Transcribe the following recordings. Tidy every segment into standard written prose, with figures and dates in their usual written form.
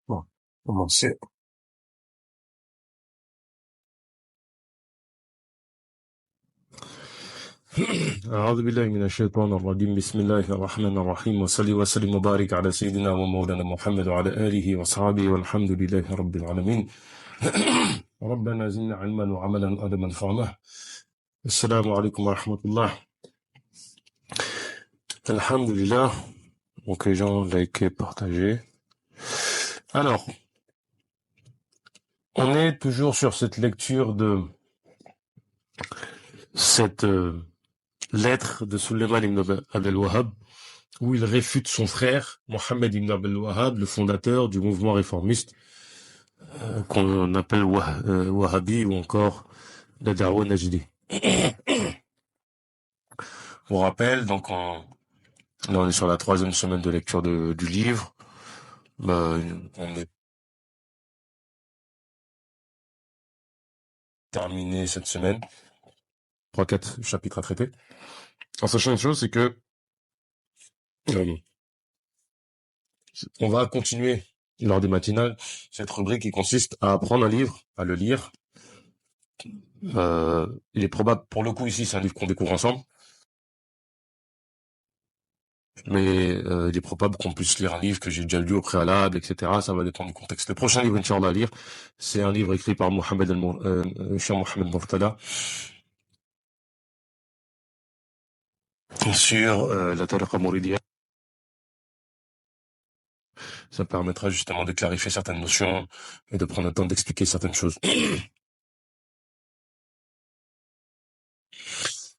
Bon, commencer. أعوذ بالله من الشيطان الرجيم بسم الله الرحمن الرحيم وصلي وسلم وبارك على سيدنا ومولانا محمد وعلى آله وصحبه والحمد لله رب العالمين ربنا زدنا علما وعملا أدما فعله السلام عليكم ورحمة الله Alhamdulillah. Donc les gens likez, partagez. Alors, on est toujours sur cette lecture de cette lettre de Sulayman ibn Abdel Wahhab où il réfute son frère, Mohammed ibn Abdel Wahhab, le fondateur du mouvement réformiste qu'on appelle Wahhabi ou encore la Da'wa Najdi. On rappelle, donc là on est sur la 3e semaine de lecture du livre. On est terminé cette semaine. 3-4 chapitres à traiter. En sachant une chose, c'est que on va continuer lors des matinales cette rubrique qui consiste à apprendre un livre, à le lire. Il est probable, pour le coup ici, c'est un livre qu'on découvre ensemble. Mais il est probable qu'on puisse lire un livre que j'ai déjà lu au préalable, etc. Ça va dépendre du contexte. Le prochain livre, Inch'Allah, à lire, c'est un livre écrit par Cheikh Mohamed Murtada sur la Tariqa Mouridiyya. Ça permettra justement de clarifier certaines notions et de prendre le temps d'expliquer certaines choses.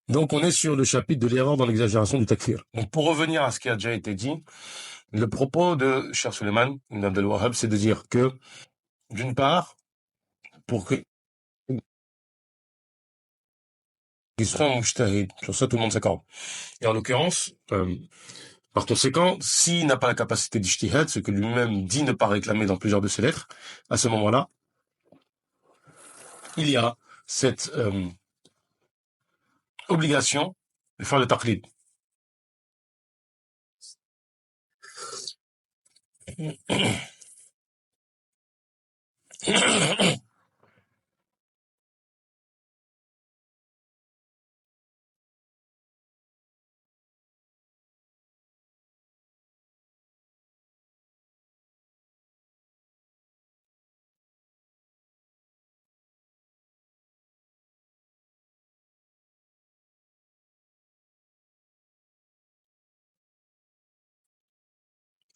Donc, on est sur le chapitre de l'erreur dans l'exagération du takfir. Donc, pour revenir à ce qui a déjà été dit, le propos de Cheikh Sulayman ibn Abdel Wahhab, c'est de dire que, d'une part, pour que qu'ils soient mujtahid, sur ça tout le monde s'accorde. Et en l'occurrence, par conséquent, s'il n'a pas la capacité d'ijtihad, ce que lui-même dit ne pas réclamer dans plusieurs de ses lettres, à ce moment-là, il y a cette obligation de faire le taqlid.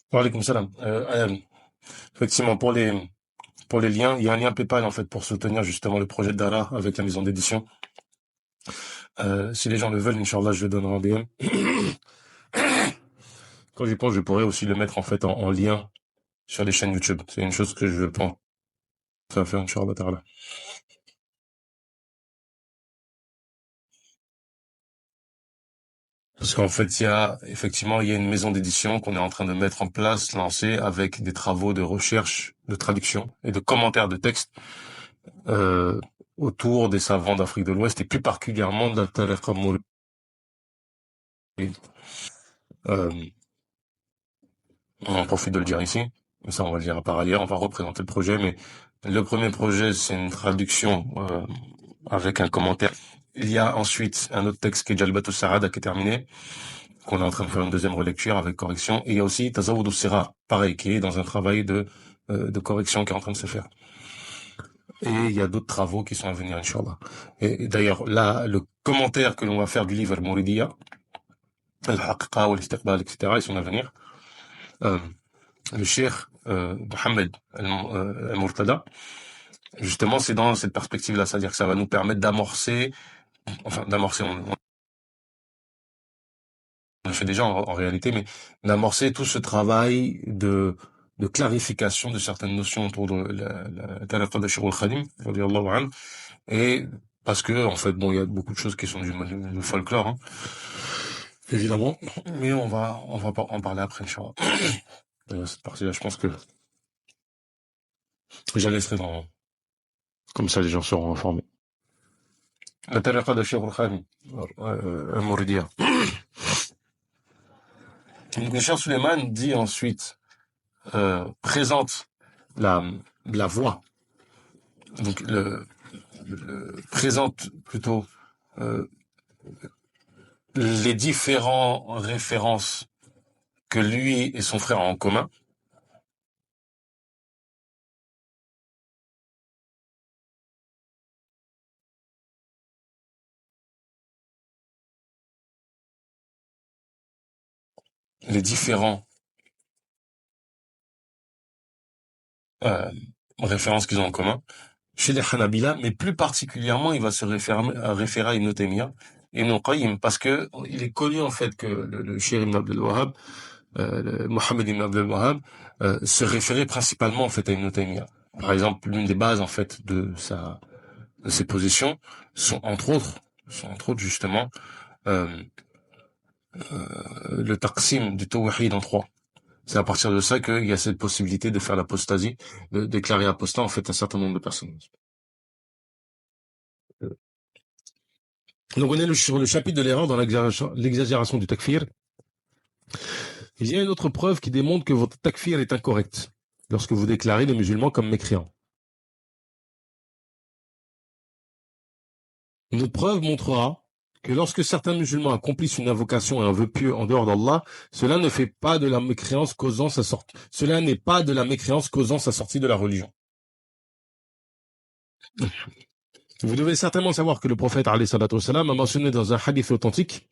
Wa alaykoum salam. Effectivement, pour les liens, il y a un lien PayPal en fait pour soutenir justement le projet de Dara avec la maison d'édition. Si les gens le veulent, Inch'Allah, je le donnerai en DM. Quand j'y pense, je pourrais aussi le mettre en fait en lien sur les chaînes YouTube. C'est une chose que je pense faire, Inch'Allah Ta'ala. Parce qu'en fait, il y a une maison d'édition qu'on est en train de mettre en place, lancée, avec des travaux de recherche, de traduction et de commentaires de textes autour des savants d'Afrique de l'Ouest et plus particulièrement de la Tariqa Mourid. On en profite de le dire ici. Ça, on va le dire par ailleurs. On va représenter le projet, mais le premier projet, c'est une traduction avec un commentaire. Il y a ensuite un autre texte qui est Jalbat al-Sa'ada qui est terminé, qu'on est en train de faire une deuxième relecture avec correction. Et il y a aussi Tazawwud al-Sira, pareil, qui est dans un travail de correction qui est en train de se faire. Et il y a d'autres travaux qui sont à venir, Inch'Allah. Et d'ailleurs, là, le commentaire que l'on va faire du livre Al-Mouridiyya, Al-Haqiqa, Al-Istiqbal, etc., ils sont à venir. Le Cheikh Mohamed Al-Murtada, justement, c'est dans cette perspective-là, c'est-à-dire que ça va nous permettre d'amorcer, fait déjà en réalité, mais d'amorcer tout ce travail de clarification de certaines notions autour de la tariqa de Cheikh al-Khadim, radiyallahu anhu, et parce que, en fait, bon, il y a beaucoup de choses qui sont du folklore, hein, évidemment, mais on va en parler après, Inch'Allah. Cette partie-là, je pense que je la laisserai comme ça les gens seront informés. La tariqa de Cheikh al-Khadim, Mouridia. Donc, le Cheikh Suleiman dit ensuite, présente la voix, donc présente plutôt les différents références que lui et son frère ont en commun. Les différents références qu'ils ont en commun chez les Hanabila, mais plus particulièrement, il va se référer à Ibn Taymiyyah, Ibn Qayyim, parce que il est connu en fait que le Cheikh Ibn Abdel Wahhab, Mohammed Ibn Abdel Wahhab, se référait principalement en fait à Ibn Taymiyyah. Par exemple, l'une des bases en fait de ses positions sont entre autres justement le taqsim du tawhid en trois. C'est à partir de ça qu'il y a cette possibilité de faire l'apostasie, de déclarer apostat en fait un certain nombre de personnes. Donc on est sur le chapitre de l'erreur dans l'exagération du takfir. Il y a une autre preuve qui démontre que votre takfir est incorrect lorsque vous déclarez les musulmans comme mécréants. Une autre preuve montrera que lorsque certains musulmans accomplissent une invocation et un vœu pieux en dehors d'Allah, cela ne fait pas de la mécréance causant sa sortie. Cela n'est pas de la mécréance causant sa sortie de la religion. Vous devez certainement savoir que le prophète alayhi salatu wassalam a mentionné dans un hadith authentique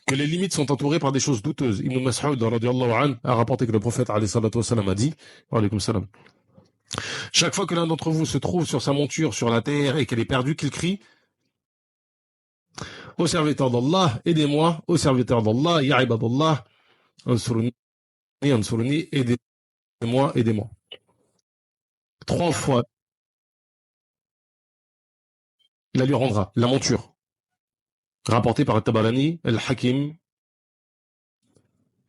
que les limites sont entourées par des choses douteuses. Ibn Mas'ud radiyallahu anhu a rapporté que le prophète alayhi salatu wassalam a dit, wa alaykum salam, chaque fois que l'un d'entre vous se trouve sur sa monture sur la terre et qu'elle est perdue, qu'il crie: ô serviteur d'Allah, aidez-moi, ô serviteur d'Allah, ya ibadallah, ansurni, aidez-moi, aidez-moi. 3 fois, il la lui rendra, la monture. Rapporté par Al-Tabarani, Al-Hakim.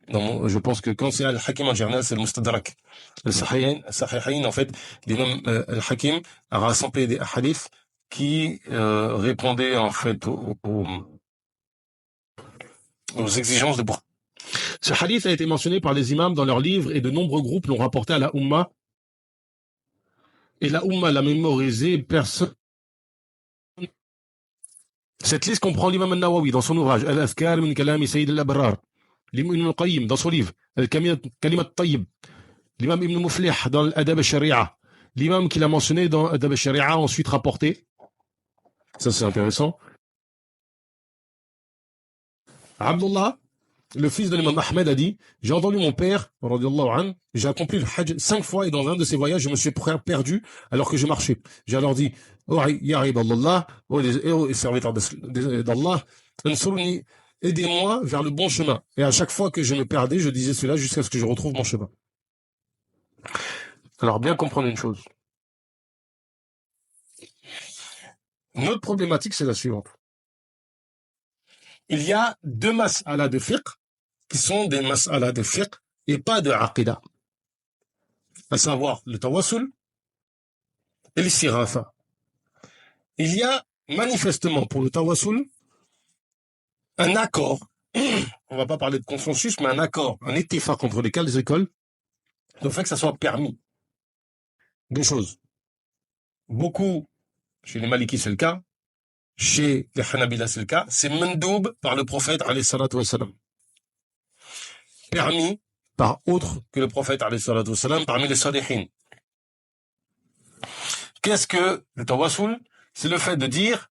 Non, je pense que quand c'est Al-Hakim en général, c'est le Mustadrak. Al-Sahihayn, en fait, l'imam Al-Hakim a rassemblé des hadiths qui répondaient en fait aux exigences de Bourg. Ce hadith a été mentionné par les imams dans leurs livres et de nombreux groupes l'ont rapporté à la Ummah. Et la Ummah l'a mémorisé, personne. Cette liste comprend l'imam al-Nawawi dans son ouvrage Al-Azkar min Kalami Sayyid al-Abrar, l'imam Ibn al-Qayyim dans son livre Al-Kalimat al-Tayyib, l'imam Ibn Muflih dans l'Adab al-Sharia, l'imam qu'il a mentionné dans l'Adab al-Sharia a ensuite rapporté, ça c'est intéressant, Abdullah, le fils de l'imam Ahmed, a dit: j'ai entendu mon père, radiyallahu anhu, j'ai accompli le Hajj 5 fois et dans un de ces voyages, je me suis perdu alors que je marchais. J'ai alors dit: oh, ya ibadallah, oh les serviteurs d'Allah, ansurni, aidez-moi vers le bon chemin. Et à chaque fois que je me perdais, je disais cela jusqu'à ce que je retrouve mon chemin. Alors, bien comprendre une chose. Notre problématique, c'est la suivante. Il y a 2 mas'ala de fiqh qui sont des mas'ala de fiqh et pas de aqidah. À savoir le tawassul et l'istighatha. Il y a manifestement pour le tawassul un accord, on va pas parler de consensus, mais un accord, un ittifaq entre les 4 écoles, le fait que ça soit permis. 2 choses. Beaucoup, chez les Malikis c'est le cas, chez les Hanabila c'est le cas, c'est mandoub par le prophète alayhi salatu wassalam. Permis par autre que le prophète alayhi salatu wassalam parmi les salihin. Qu'est-ce que le tawassul? C'est le fait de dire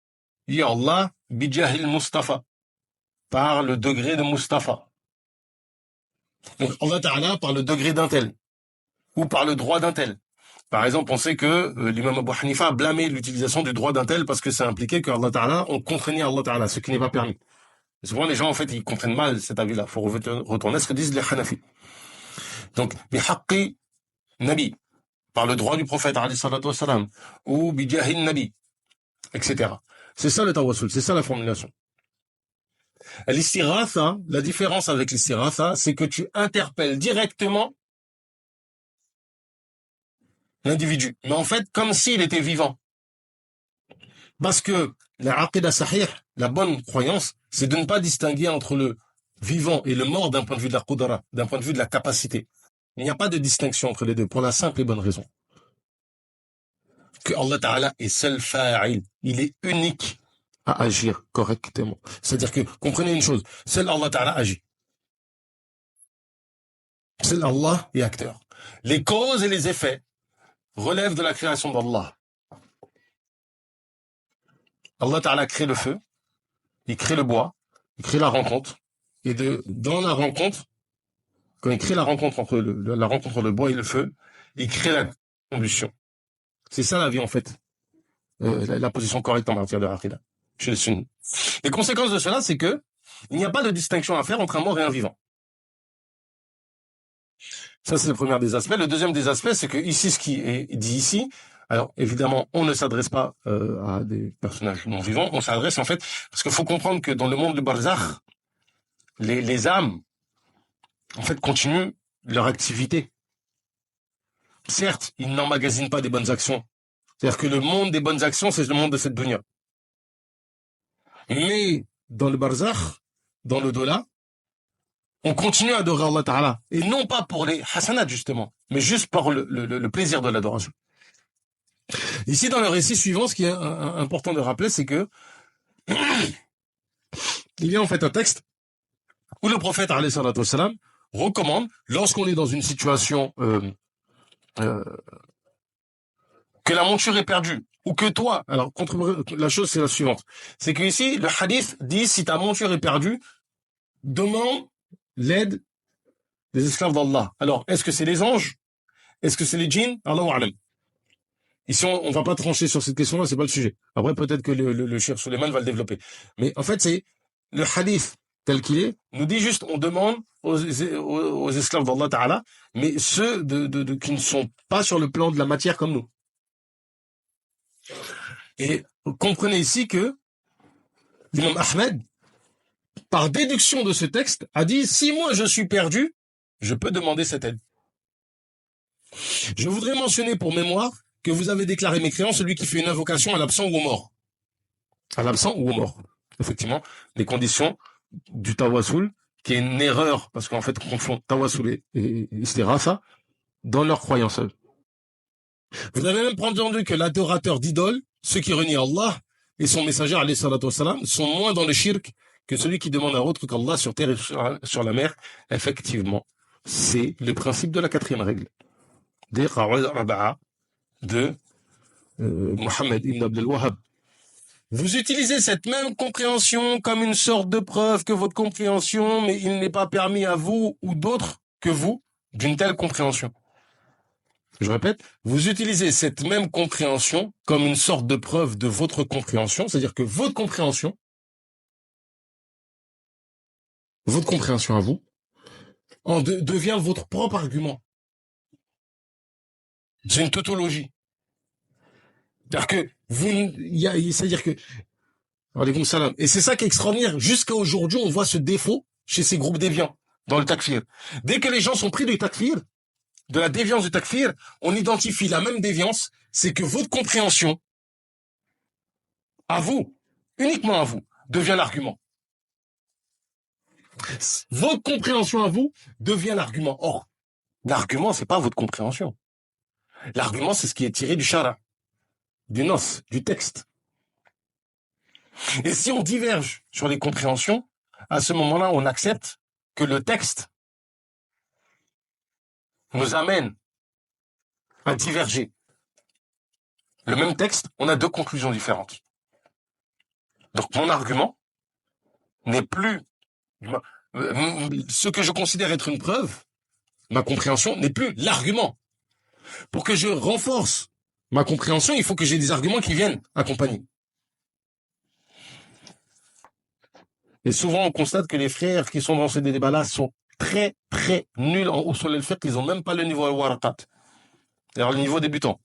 Ya Allah bijahil Mustafa, par le degré de Mustafa. Donc Allah Ta'ala par le degré d'un tel, ou par le droit d'un tel. Par exemple, on sait que l'imam Abu Hanifa a blâmé l'utilisation du droit d'un tel parce que ça impliquait que Allah Ta'ala, on contraignait Allah Ta'ala, ce qui n'est pas permis. Souvent, les gens, en fait, ils comprennent mal cet avis-là. Il faut retourner à ce que disent les Hanafi. Donc, bihaqqi nabi, par le droit du prophète, alayhi salatu wassalam, ou bijahin nabi, etc. C'est ça le tawassul, c'est ça la formulation. L'istighatha, la différence avec l'istighatha, c'est que tu interpelles directement l'individu. Mais en fait, comme s'il était vivant. Parce que la aqidah sahih, la bonne croyance, c'est de ne pas distinguer entre le vivant et le mort d'un point de vue de la qudra, d'un point de vue de la capacité. Il n'y a pas de distinction entre les deux, pour la simple et bonne raison que Allah Ta'ala est seul fa'il. Il est unique à agir correctement. C'est-à-dire que, comprenez une chose, seul Allah Ta'ala agit. Seul Allah est acteur. Les causes et les effets relèvent de la création d'Allah. Allah Ta'ala crée le feu, il crée le bois, il crée la rencontre, et dans la rencontre, quand il crée la rencontre entre le bois et le feu, il crée la combustion. C'est ça la vie en fait. La position correcte en matière de aqidah chez les sunnis. Les conséquences de cela, c'est que il n'y a pas de distinction à faire entre un mort et un vivant. Ça, c'est le premier des aspects. Le deuxième des aspects, c'est que ici, ce qui est dit ici, alors évidemment, on ne s'adresse pas à des personnages non vivants, on s'adresse en fait, parce qu'il faut comprendre que dans le monde du barzakh, les âmes, en fait, continuent leur activité. Certes, ils n'emmagasinent pas des bonnes actions. C'est-à-dire que le monde des bonnes actions, c'est le monde de cette dunya. Mais dans le barzakh, dans le dola, on continue à adorer Allah Ta'ala. Et non pas pour les hasanats, justement, mais juste pour le plaisir de l'adoration. Ici, dans le récit suivant, ce qui est important de rappeler, c'est que il y a en fait un texte où le prophète, alayhi salatu wassalam, recommande, lorsqu'on est dans une situation que la monture est perdue, ou que toi, alors la chose c'est la suivante, c'est que ici, le hadith dit, si ta monture est perdue, demande l'aide des esclaves d'Allah. Alors, est-ce que c'est les anges? Est-ce que c'est les djinns? Allahu a'lam. Ici, on va pas trancher sur cette question-là, c'est pas le sujet. Après, peut-être que le Cheikh Suleiman va le développer. Mais en fait, c'est le hadith tel qu'il est, nous dit juste, on demande aux esclaves d'Allah Ta'ala, mais ceux qui ne sont pas sur le plan de la matière comme nous. Et comprenez ici que l'imam Ahmed, par déduction de ce texte, a dit, si moi je suis perdu, je peux demander cette aide. Je voudrais mentionner pour mémoire que vous avez déclaré mécréant celui qui fait une invocation à l'absent ou au mort. À l'absent ou au mort. Effectivement, les conditions du tawassul, qui est une erreur, parce qu'en fait, on confond tawassul et istighatha dans leur croyance. Vous avez même entendu que l'adorateur d'idoles, ceux qui renient Allah et son messager, alayhi salatu wassalam, sont moins dans le shirk que celui qui demande à autre qu'Allah sur terre et sur la mer. Effectivement, c'est le principe de la quatrième règle. Des Raba'a de Mohammed ibn Abdel Wahhab. Vous utilisez cette même compréhension comme une sorte de preuve que votre compréhension, mais il n'est pas permis à vous ou d'autres que vous d'une telle compréhension. Je répète, vous utilisez cette même compréhension comme une sorte de preuve de votre compréhension, c'est-à-dire que votre compréhension à vous, devient votre propre argument. C'est une tautologie. C'est-à-dire que c'est-à-dire que, alaykoum salam. Et c'est ça qui est extraordinaire. Jusqu'à aujourd'hui, on voit ce défaut chez ces groupes déviants dans le takfir. Dès que les gens sont pris du takfir, de la déviance du takfir, on identifie la même déviance, c'est que votre compréhension, à vous, uniquement à vous, devient l'argument. Votre compréhension à vous devient l'argument. Or, l'argument, c'est pas votre compréhension. L'argument, c'est ce qui est tiré du shara, du nos, du texte. Et si on diverge sur les compréhensions, à ce moment-là, on accepte que le texte nous amène à diverger. Le même texte, on a deux conclusions différentes. Donc mon argument n'est plus ce que je considère être une preuve, ma compréhension n'est plus l'argument. Pour que je renforce ma compréhension, il faut que j'ai des arguments qui viennent accompagner. Et souvent, on constate que les frères qui sont dans ces débats-là sont très, très nuls en usul al-fiqh. Ils ont même pas le niveau al-waraqat. C'est-à-dire le niveau débutant.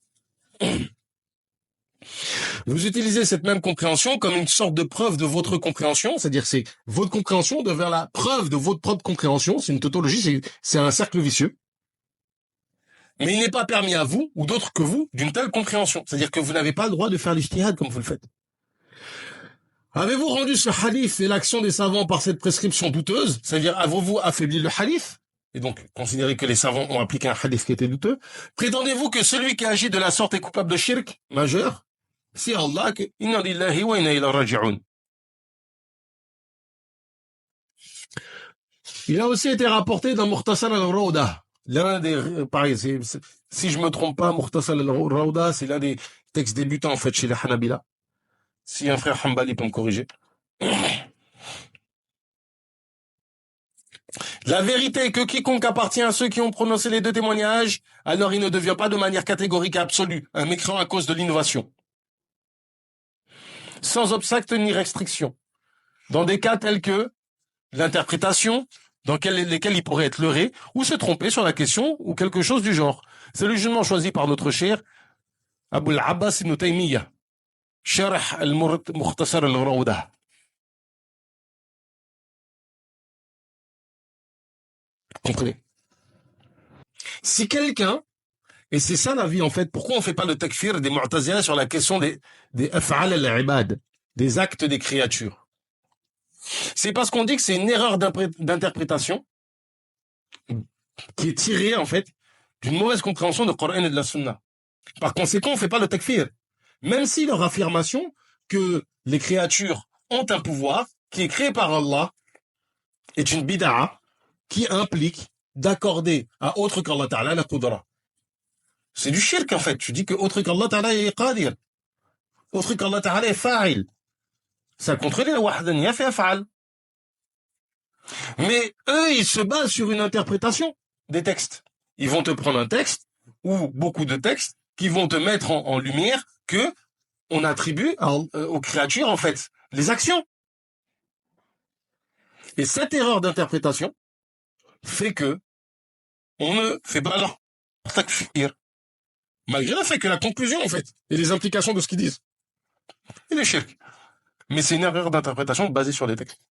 Vous utilisez cette même compréhension comme une sorte de preuve de votre compréhension, c'est-à-dire c'est votre compréhension devient la preuve de votre propre compréhension, c'est une tautologie, c'est un cercle vicieux. Mais il n'est pas permis à vous, ou d'autres que vous, d'une telle compréhension. C'est-à-dire que vous n'avez pas le droit de faire l'ijtihad comme vous le faites. Avez-vous rendu ce hadith et l'action des savants par cette prescription douteuse? C'est-à-dire, avez-vous affaibli le hadith? Et donc, considérez que les savants ont appliqué un hadith qui était douteux. Prétendez-vous que celui qui agit de la sorte est coupable de shirk majeur? Si Allah que inna lillahi wa inna ilayhi raji'un. Il a aussi été rapporté dans Mukhtasar al-Rawda. L'un des, pareil, si je me trompe pas, Mukhtasar al-Rawda, c'est l'un des textes débutants, en fait, chez les Hanabila. Si un frère Hanbali peut me corriger. La vérité est que quiconque appartient à ceux qui ont prononcé les deux témoignages, alors il ne devient pas de manière catégorique et absolue un mécréant à cause de l'innovation. Sans obstacle ni restriction. Dans des cas tels que l'interprétation, dans lesquels il pourrait être leurré, ou se tromper sur la question, ou quelque chose du genre. C'est le jugement choisi par notre cher Abu al-Abbas ibn Taymiyyah, Sharh al-Mukhtasar al-Rawdah. Comprenez? Si quelqu'un, et c'est ça la vie en fait, pourquoi on ne fait pas le takfir des Mu'tazila sur la question des af'al al-ibad, des actes des créatures? C'est parce qu'on dit que c'est une erreur d'interprétation qui est tirée en fait d'une mauvaise compréhension du Coran et de la Sunna. Par conséquent, on ne fait pas le takfir. Même si leur affirmation que les créatures ont un pouvoir qui est créé par Allah est une bid'a qui implique d'accorder à autre qu'Allah Ta'ala la qudra. C'est du shirk en fait. Tu dis que autre qu'Allah Ta'ala est qadir. Autre qu'Allah Ta'ala est fa'il. Ça contredit la wahdaniyya fi af'al. Mais eux, ils se basent sur une interprétation des textes. Ils vont te prendre un texte ou beaucoup de textes qui vont te mettre en lumière que on attribue aux créatures en fait les actions. Et cette erreur d'interprétation fait que on ne fait pas leur takfir, malgré le fait que la conclusion en fait et les implications de ce qu'ils disent. Il est shirk. Mais c'est une erreur d'interprétation basée sur les textes.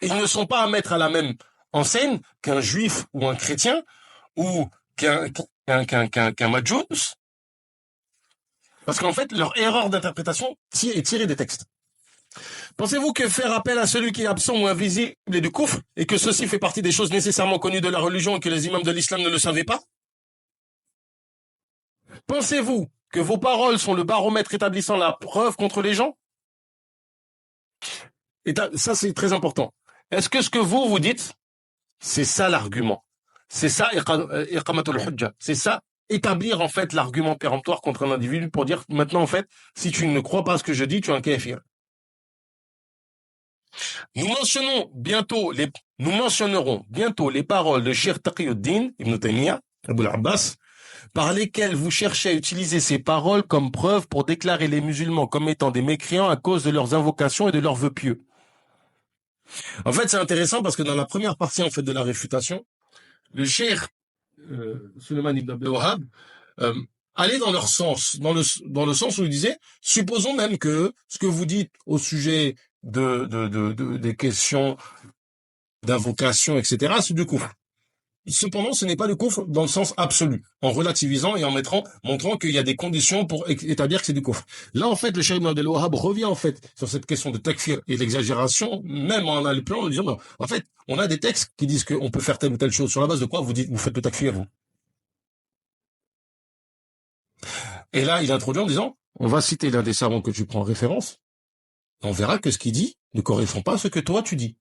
Et ils ne sont pas à mettre à la même enseigne qu'un juif ou un chrétien ou qu'un majous. Parce qu'en fait, leur erreur d'interprétation est tirée des textes. Pensez-vous que faire appel à celui qui est absent ou invisible est du kufr et que ceci fait partie des choses nécessairement connues de la religion et que les imams de l'islam ne le savaient pas? Pensez-vous que vos paroles sont le baromètre établissant la preuve contre les gens? Et ça, c'est très important. Est-ce que ce que vous dites, c'est ça l'argument? C'est ça, iqamatul hujja. C'est ça, établir en fait l'argument péremptoire contre un individu pour dire maintenant en fait, si tu ne crois pas à ce que je dis, tu es un kafir. Nous mentionnerons bientôt les paroles de Cheikh Taqiyuddin Ibn Taymiyyah, Abu al-Abbas, par lesquelles vous cherchez à utiliser ces paroles comme preuve pour déclarer les musulmans comme étant des mécréants à cause de leurs invocations et de leurs vœux pieux. En fait, c'est intéressant parce que dans la première partie en fait de la réfutation, le Cheikh Suleiman ibn Abdel Wahhab allait dans leur sens, dans le sens où il disait, supposons même que ce que vous dites au sujet des questions d'invocation, etc., c'est du kufr. Cependant, ce n'est pas du kufr dans le sens absolu, en relativisant et en montrant qu'il y a des conditions pour établir que c'est du kufr. Là, en fait, le Cheikh Ibn Abdel Wahhab revient en fait sur cette question de takfir et l'exagération, même en allant en disant, non, en fait, on a des textes qui disent qu'on peut faire telle ou telle chose. Sur la base de quoi vous faites le takfir, vous? Et là, il introduit en disant, on va citer l'un des savants que tu prends en référence, on verra que ce qu'il dit ne correspond pas à ce que toi tu dis.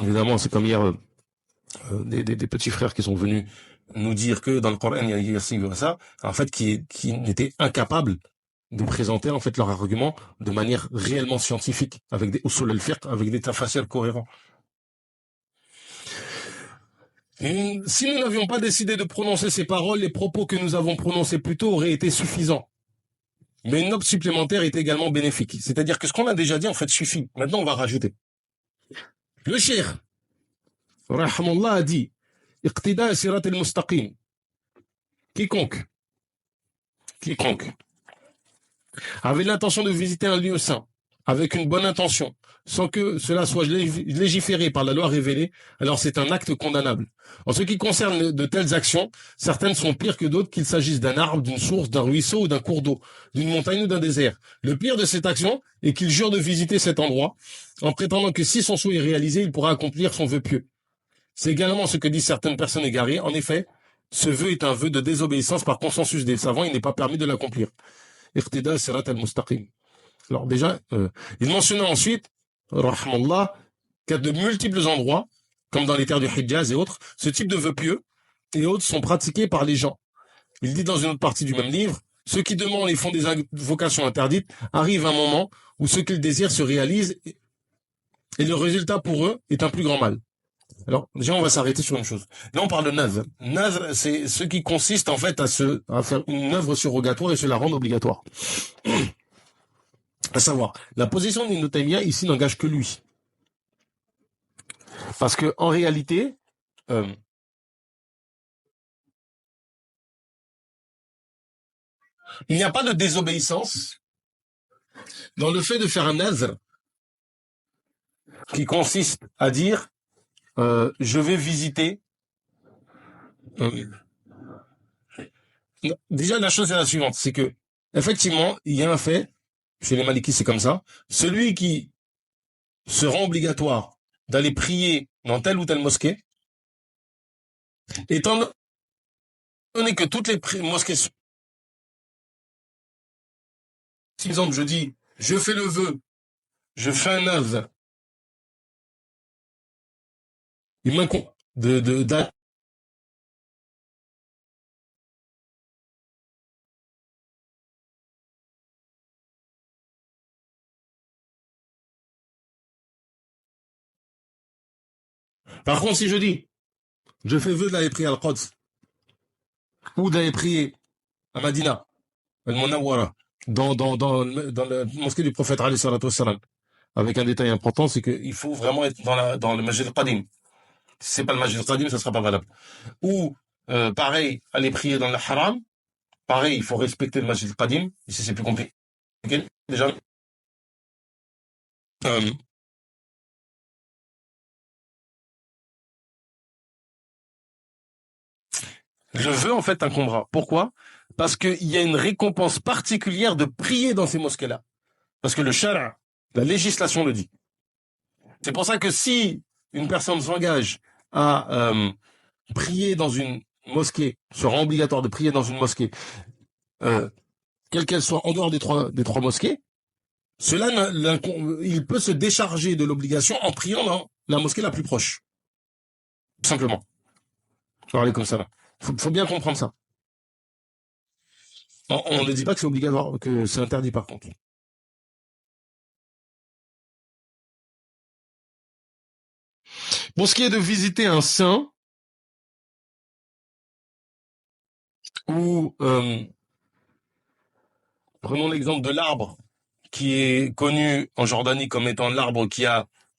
Évidemment, c'est comme hier des petits frères qui sont venus nous dire que dans le Coran il y a ci, il y a ça, en fait, qui n'étaient incapables de présenter en fait leur argument de manière réellement scientifique, avec des usul al-fiqh, avec des tafasir cohérents. Et si nous n'avions pas décidé de prononcer ces paroles, les propos que nous avons prononcés plus tôt auraient été suffisants. Mais une note supplémentaire est également bénéfique. C'est-à-dire que ce qu'on a déjà dit, en fait, suffit. Maintenant, on va rajouter. Le cheikh, rahmallah, a dit, iqtida sirat al-mustaqim. Quiconque avait l'intention de visiter un lieu saint, avec une bonne intention, sans que cela soit légiféré par la loi révélée, alors c'est un acte condamnable. En ce qui concerne de telles actions, certaines sont pires que d'autres, qu'il s'agisse d'un arbre, d'une source, d'un ruisseau ou d'un cours d'eau, d'une montagne ou d'un désert. Le pire de cette action est qu'il jure de visiter cet endroit, en prétendant que si son souhait est réalisé, il pourra accomplir son vœu pieux. C'est également ce que disent certaines personnes égarées. En effet, ce vœu est un vœu de désobéissance par consensus des savants, il n'est pas permis de l'accomplir. Iqtida sirat al-mustaqim. Alors déjà, il mentionna ensuite, rahmallah, qu'à de multiples endroits, comme dans les terres du Hijaz et autres, ce type de vœux pieux et autres sont pratiqués par les gens. Il dit dans une autre partie du même livre, ceux qui demandent et font des invocations interdites arrivent à un moment où ce qu'ils désirent se réalise et le résultat pour eux est un plus grand mal. Alors, déjà, on va s'arrêter sur une chose. Là, on parle de nazr. Nazr, c'est ce qui consiste, en fait, à faire une œuvre surrogatoire et se la rendre obligatoire. À savoir, la position d'Ibn Taymiyya ici n'engage que lui. Parce que, en réalité, il n'y a pas de désobéissance dans le fait de faire un nazr qui consiste à dire je vais visiter. Déjà, la chose est la suivante, c'est que effectivement, il y a un fait, chez les Malikis c'est comme ça, celui qui se rend obligatoire d'aller prier dans telle ou telle mosquée, étant donné que toutes les mosquées sont... Si, par exemple, je dis, je fais le vœu, je fais un œuvre, il m'incombe d'aller. Par contre, si je dis, je fais vœu d'aller prier à Al-Quds, ou d'aller prier à Madina, Al-Munawwara, dans la mosquée du prophète alayhi salatu wassalam, avec un détail important, c'est qu'il faut vraiment être dans le Masjid al-Qadim. Si c'est pas le Masjid al-Qadim, ça sera pas valable. Ou, pareil, aller prier dans le Haram, pareil, il faut respecter le Masjid al-Qadim, ici c'est plus compliqué. Déjà, je veux en fait incombera. Pourquoi? Parce qu'il y a une récompense particulière de prier dans ces mosquées-là. Parce que le shara, la législation le dit. C'est pour ça que si une personne s'engage à prier dans une mosquée, se rend obligatoire de prier dans une mosquée, quelle qu'elle soit en dehors des trois mosquées, cela, il peut se décharger de l'obligation en priant dans la mosquée la plus proche. Tout simplement. Parler comme ça là. Faut bien comprendre ça. On ne dit pas que c'est obligatoire, que c'est interdit par contre. Pour ce qui est de visiter un saint, ou prenons l'exemple de l'arbre qui est connu en Jordanie comme étant l'arbre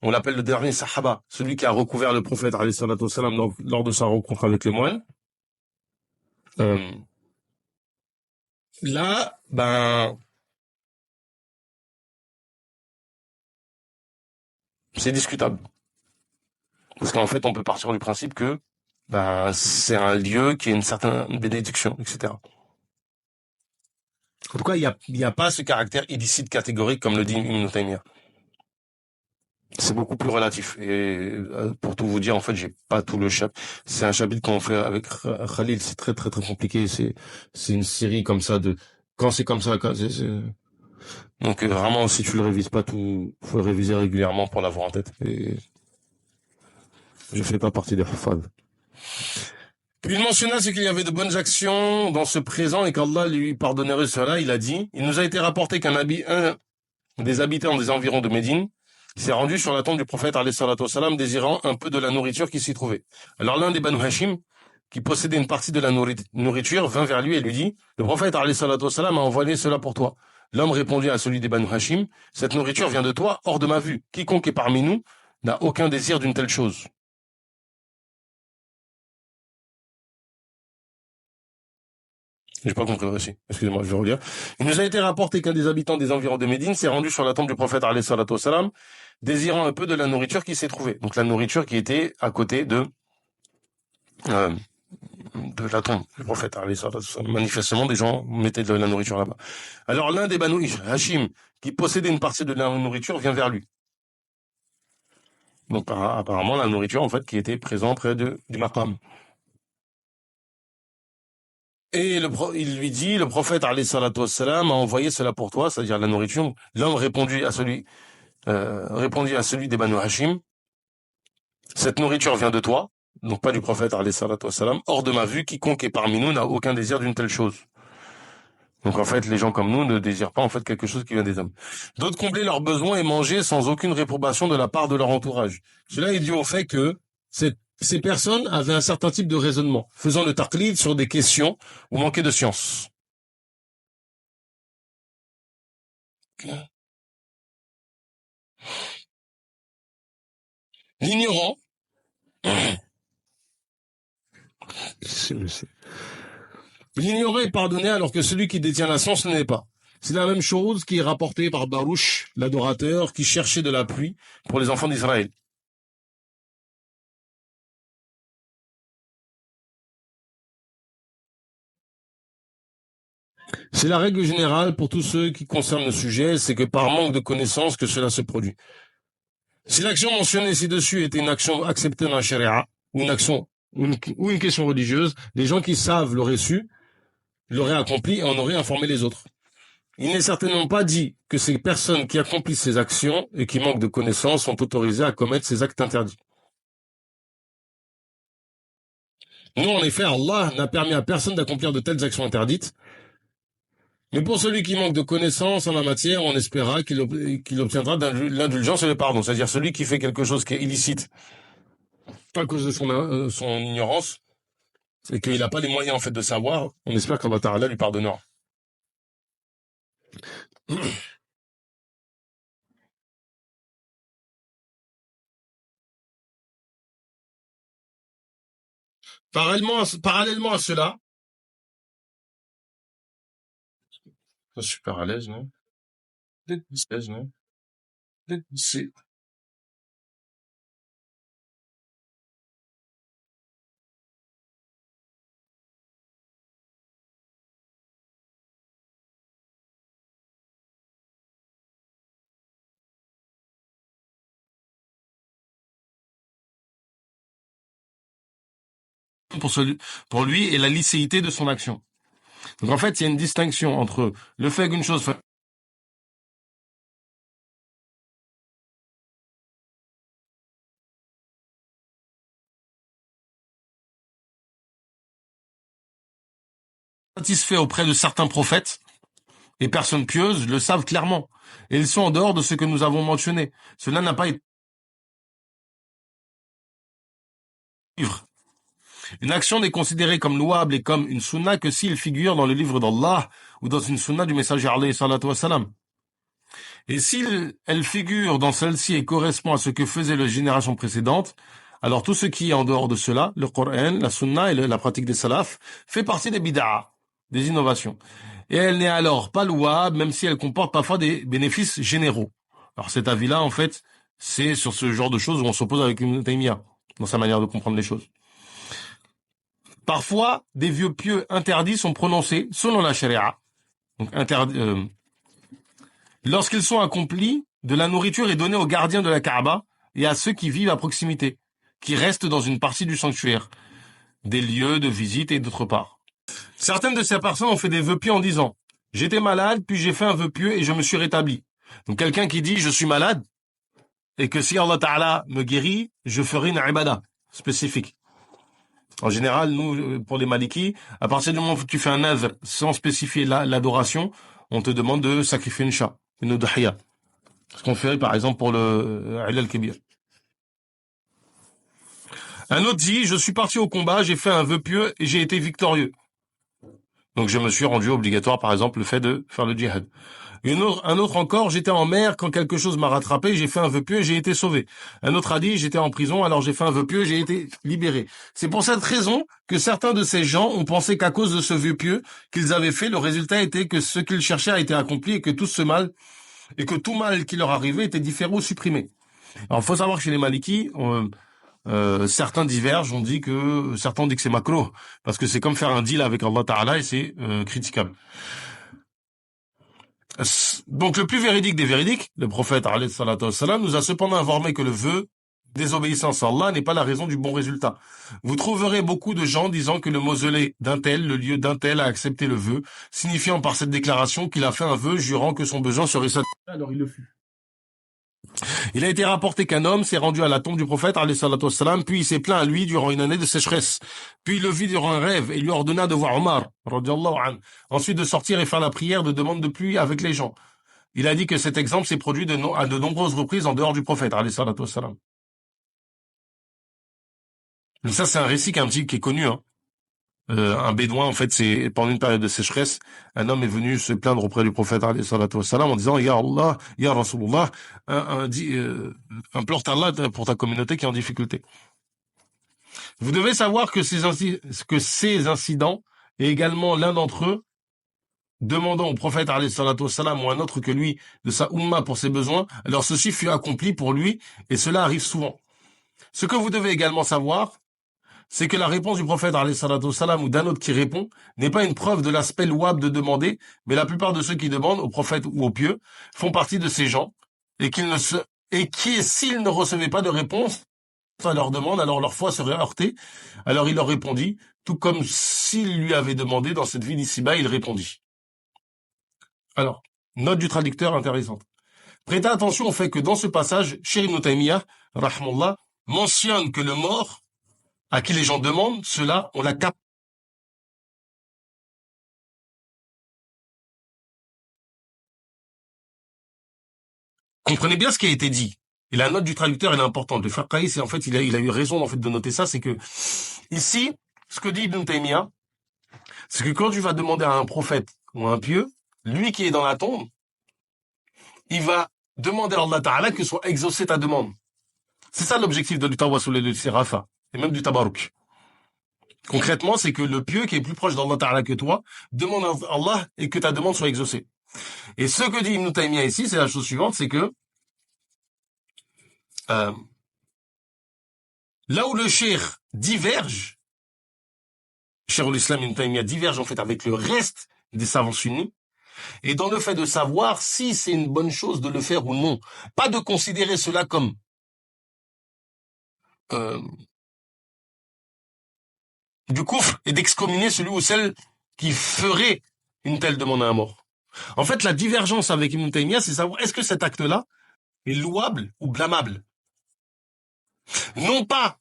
on l'appelle le dernier Sahaba, celui qui a recouvert le prophète alayhi salatu wassalam lors de sa rencontre avec les moines. Là, c'est discutable. Parce qu'en fait, on peut partir du principe que c'est un lieu qui a une certaine bénédiction, etc. En tout cas, il y a pas ce caractère illicite catégorique comme le dit Ibn Taymiyya. C'est beaucoup plus relatif. Et pour tout vous dire, en fait, j'ai pas tout le chapitre. C'est un chapitre qu'on fait avec Khalil. C'est très très très compliqué. C'est une série comme ça de quand c'est comme ça. Donc vraiment, si tu le révises pas tout, faut le réviser régulièrement pour l'avoir en tête. Et je fais pas partie des fans. Puis il mentionna ce qu'il y avait de bonnes actions dans ce présent et qu'Allah lui pardonnerait cela. Il a dit, il nous a été rapporté qu'un des habitants des environs de Médine s'est rendu sur la tombe du prophète alayhi salatu wassalam désirant un peu de la nourriture qui s'y trouvait. Alors l'un des Banu Hashim, qui possédait une partie de la nourriture, vint vers lui et lui dit, le prophète alayhi salatu wassalam a envoyé cela pour toi. L'homme répondit à celui des Banu Hashim, cette nourriture vient de toi, hors de ma vue. Quiconque est parmi nous n'a aucun désir d'une telle chose. J'ai pas compris le récit. Excusez-moi, je vais relire. Il nous a été rapporté qu'un des habitants des environs de Médine s'est rendu sur la tombe du prophète alayhi salatu wassalam, désirant un peu de la nourriture qui s'est trouvée. Donc la nourriture qui était à côté euh, de la tombe du prophète alayhi salatu wassalam. Manifestement, des gens mettaient de la nourriture là-bas. Alors l'un des Banu Hashim, qui possédait une partie de la nourriture, vient vers lui. Donc apparemment, la nourriture, en fait, qui était présente près du maqam. Et il lui dit, le prophète alayhi salatu wassalam a envoyé cela pour toi, c'est-à-dire la nourriture. L'homme répondit à celui des Banu Hashim, cette nourriture vient de toi, donc pas du prophète alayhi salatu wassalam, hors de ma vue, quiconque est parmi nous n'a aucun désir d'une telle chose. Donc en fait, les gens comme nous ne désirent pas en fait quelque chose qui vient des hommes. D'autres comblaient leurs besoins et manger sans aucune réprobation de la part de leur entourage. Cela est dû au fait que ces personnes avaient un certain type de raisonnement, faisant le taqlid sur des questions ou manquaient de science. L'ignorant, l'ignorant est pardonné alors que celui qui détient la science ne l'est pas. C'est la même chose qui est rapportée par Barouch, l'adorateur, qui cherchait de la pluie pour les enfants d'Israël. C'est la règle générale pour tous ceux qui concernent le sujet, c'est que par manque de connaissances que cela se produit. Si l'action mentionnée ci-dessus était une action acceptée dans la charia, ou une action, ou une question religieuse, les gens qui savent l'auraient su, l'auraient accompli et en auraient informé les autres. Il n'est certainement pas dit que ces personnes qui accomplissent ces actions et qui manquent de connaissances sont autorisées à commettre ces actes interdits. Non, en effet, Allah n'a permis à personne d'accomplir de telles actions interdites, mais pour celui qui manque de connaissances en la matière, on espéra qu'il obtiendra l'indulgence et le pardon. C'est-à-dire celui qui fait quelque chose qui est illicite à cause de son ignorance et qu'il n'a pas les moyens en fait de savoir, on espère qu'Allah Ta'ala lui pardonnera. Parallèlement à cela, je suis super à l'aise, non? Non? C'est pour lui et la licéité de son action. Donc en fait, il y a une distinction entre le fait qu'une chose soit satisfaite auprès de certains prophètes, et personnes pieuses le savent clairement. Et ils sont en dehors de ce que nous avons mentionné. Cela n'a pas été livre. Une action n'est considérée comme louable et comme une sunna que s'il figure dans le livre d'Allah ou dans une sunna du messager alayhi salatu wassalam. Et s'il elle figure dans celle-ci et correspond à ce que faisaient les générations précédentes, alors tout ce qui est en dehors de cela, le Coran, la sunna et la pratique des salafs, fait partie des bid'a, des innovations. Et elle n'est alors pas louable, même si elle comporte parfois des bénéfices généraux. Alors cet avis-là, en fait, c'est sur ce genre de choses où on s'oppose avec Ibn Taymiyyah, dans sa manière de comprendre les choses. Parfois, des vœux pieux interdits sont prononcés selon la charia. Donc lorsqu'ils sont accomplis, de la nourriture est donnée aux gardiens de la Kaaba et à ceux qui vivent à proximité, qui restent dans une partie du sanctuaire, des lieux de visite et d'autre part. Certaines de ces personnes ont fait des vœux pieux en disant « J'étais malade, puis j'ai fait un vœu pieux et je me suis rétabli. » Donc quelqu'un qui dit « Je suis malade » et que si Allah Ta'ala me guérit, je ferai une ibada spécifique. En général, nous, pour les malikis, à partir du moment où tu fais un nazr sans spécifier l'adoration, on te demande de sacrifier une chat, une udhiya. Ce qu'on fait, par exemple, pour le Ilal Kibir. Un autre dit, je suis parti au combat, j'ai fait un vœu pieux et j'ai été victorieux. Donc je me suis rendu obligatoire, par exemple, le fait de faire le djihad. Un autre encore, j'étais en mer quand quelque chose m'a rattrapé, j'ai fait un vœu pieux et j'ai été sauvé. Un autre a dit, j'étais en prison, alors j'ai fait un vœu pieux et j'ai été libéré. C'est pour cette raison que certains de ces gens ont pensé qu'à cause de ce vœu pieux qu'ils avaient fait, le résultat était que ce qu'ils cherchaient a été accompli et que tout mal qui leur arrivait était différé ou supprimé. Alors, faut savoir que chez les Malikis, certains divergent, certains ont dit que c'est macro, parce que c'est comme faire un deal avec Allah Ta'ala et c'est critiquable. Donc le plus véridique des véridiques, le prophète alayhi salatu wassalam, nous a cependant informé que le vœu désobéissance à Allah n'est pas la raison du bon résultat. Vous trouverez beaucoup de gens disant que le mausolée d'un tel, le lieu d'un tel a accepté le vœu, signifiant par cette déclaration qu'il a fait un vœu jurant que son besoin serait satisfait, alors il le fut. Il a été rapporté qu'un homme s'est rendu à la tombe du prophète, alayhi salatu wassalam, puis il s'est plaint à lui durant une année de sécheresse. Puis il le vit durant un rêve et lui ordonna de voir Omar, radiallahu anhu. Ensuite de sortir et faire la prière de demande de pluie avec les gens. Il a dit que cet exemple s'est produit à de nombreuses reprises en dehors du prophète, alayhi salatu wassalam. Mais ça, c'est un récit qui est connu, hein. Un bédouin, en fait, c'est pendant une période de sécheresse, un homme est venu se plaindre auprès du prophète alayhi salatu wassalam, en disant Ya Allah, Ya Rasulullah, implore Allah pour ta communauté qui est en difficulté. Vous devez savoir que ces incidents et également l'un d'entre eux demandant au prophète alayhi salatu wassalam ou un autre que lui de sa umma pour ses besoins, alors ceci fut accompli pour lui et cela arrive souvent. Ce que vous devez également savoir, c'est que la réponse du prophète alayhi salatu wassalam ou d'un autre qui répond n'est pas une preuve de l'aspect louable de demander, mais la plupart de ceux qui demandent au prophète ou au pieux font partie de ces gens et s'ils ne recevaient pas de réponse à leur demande, alors leur foi serait heurtée. Alors il leur répondit, tout comme s'il lui avait demandé dans cette vie d'ici-bas, il répondit. Alors, note du traducteur intéressante. Prêtez attention au fait que dans ce passage, Cheikh Ibn Taymiyyah, rahmallah, mentionne que le mort, à qui les gens demandent, cela, on l'a capté. Comprenez bien ce qui a été dit. Et la note du traducteur, elle est importante. Le Farqaï, c'est en fait, il a eu raison en fait de noter ça, c'est que ici, ce que dit Ibn Taymiyyah, c'est que quand tu vas demander à un prophète ou à un pieux, lui qui est dans la tombe, il va demander à Allah Ta'ala que soit exaucée ta demande. C'est ça l'objectif de l'Utawassul et de Serafa, et même du Tabaruk. Concrètement, c'est que le pieux qui est plus proche d'Allah Ta'ala que toi demande à Allah et que ta demande soit exaucée. Et ce que dit Ibn Taymiyyah ici, c'est la chose suivante, c'est que là où le cheikh diverge, Cheikh l'Islam Ibn Taymiyyah diverge en fait avec le reste des savants sunnis, et dans le fait de savoir si c'est une bonne chose de le faire ou non. Pas de considérer cela comme du coufre et d'excommunier celui ou celle qui ferait une telle demande à un mort. En fait, la divergence avec Ibn Taymiyyah, c'est savoir est-ce que cet acte-là est louable ou blâmable. Non pas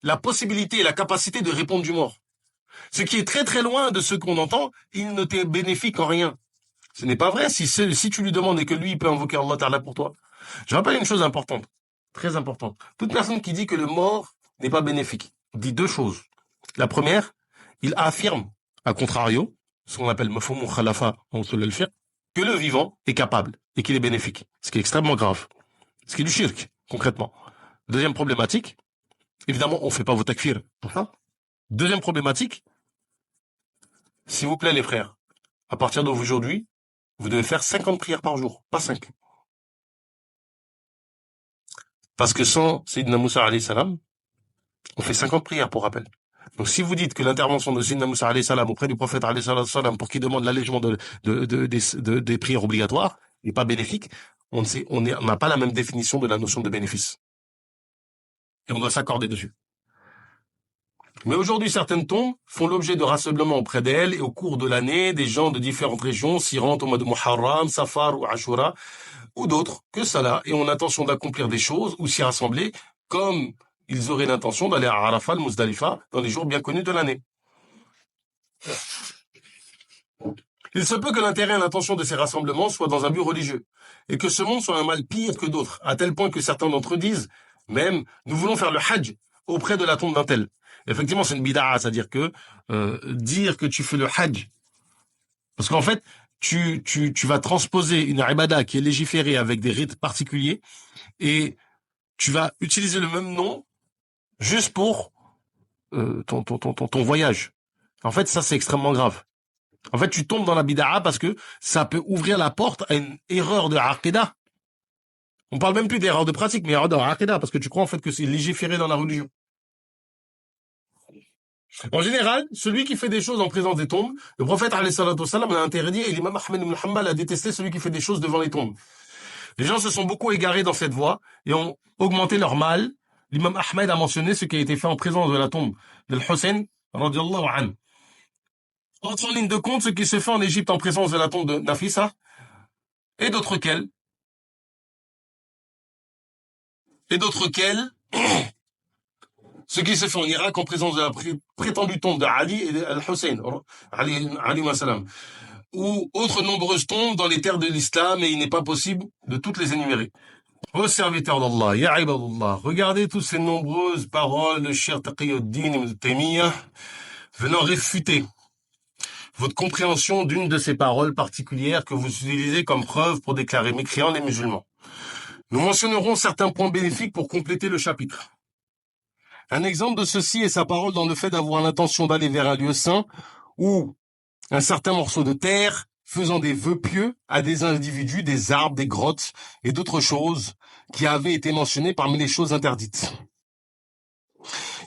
la possibilité et la capacité de répondre du mort. Ce qui est très très loin de ce qu'on entend, il ne t'est bénéfique en rien. Ce n'est pas vrai si tu lui demandes et que lui il peut invoquer Allah Ta'ala pour toi. Je rappelle une chose importante, très importante. Toute personne qui dit que le mort n'est pas bénéfique dit deux choses. La première, il affirme, à contrario, ce qu'on appelle mafhum khalafa en usul al-fiqh, que le vivant est capable et qu'il est bénéfique. Ce qui est extrêmement grave. Ce qui est du shirk, concrètement. Deuxième problématique, évidemment, on ne fait pas vos takfir pour ça. Deuxième problématique, s'il vous plaît les frères, à partir d'aujourd'hui, vous devez faire 50 prières par jour, pas 5. Parce que sans Sayyidina Moussa alayhi salam, on fait 50 prières pour rappel. Donc si vous dites que l'intervention de Sayyidina Moussa alayhi salam auprès du prophète alayhi salam pour qu'il demande l'allègement des prières obligatoires n'est pas bénéfique, on n'a pas la même définition de la notion de bénéfice. Et on doit s'accorder dessus. Mais aujourd'hui, certaines tombes font l'objet de rassemblements auprès d'elles et au cours de l'année, des gens de différentes régions s'y rendent au mois de Muharram, Safar ou Ashura, ou d'autres que Salah, et ont l'intention d'accomplir des choses ou s'y rassembler, comme ils auraient l'intention d'aller à Arafat, Muzdalifa, dans les jours bien connus de l'année. Il se peut que l'intérêt et l'intention de ces rassemblements soient dans un but religieux, et que ce monde soit un mal pire que d'autres, à tel point que certains d'entre eux disent, même, nous voulons faire le hajj auprès de la tombe d'un tel. Effectivement, c'est une bid'a, c'est-à-dire que dire que tu fais le hajj, parce qu'en fait, tu vas transposer une ibada qui est légiférée avec des rites particuliers et tu vas utiliser le même nom juste pour ton voyage. En fait, ça, c'est extrêmement grave. En fait, tu tombes dans la bid'a parce que ça peut ouvrir la porte à une erreur de aqidah. On parle même plus d'erreur de pratique, mais erreur de aqidah, parce que tu crois en fait que c'est légiféré dans la religion. En général, celui qui fait des choses en présence des tombes, le prophète alayhi salatu wassalam l'a interdit et l'imam Ahmed ibn Hanbal a détesté celui qui fait des choses devant les tombes. Les gens se sont beaucoup égarés dans cette voie et ont augmenté leur mal. L'imam Ahmed a mentionné ce qui a été fait en présence de la tombe de Hussein, radiallahu anhu. Entre en ligne de compte ce qui se fait en Égypte en présence de la tombe de Nafisa et d'autres qu'elle, ce qui se fait en Irak en présence de la prétendue tombe de Ali et Al-Hussein, Ali salam, ou autres nombreuses tombes dans les terres de l'islam et il n'est pas possible de toutes les énumérer. Ô serviteurs d'Allah, ya ibadullah, regardez toutes ces nombreuses paroles de Cheikh Taqiyuddin ibn Taymiyyah venant réfuter votre compréhension d'une de ces paroles particulières que vous utilisez comme preuve pour déclarer mécréants les musulmans. Nous mentionnerons certains points bénéfiques pour compléter le chapitre. Un exemple de ceci est sa parole dans le fait d'avoir l'intention d'aller vers un lieu saint ou un certain morceau de terre faisant des vœux pieux à des individus, des arbres, des grottes et d'autres choses qui avaient été mentionnées parmi les choses interdites.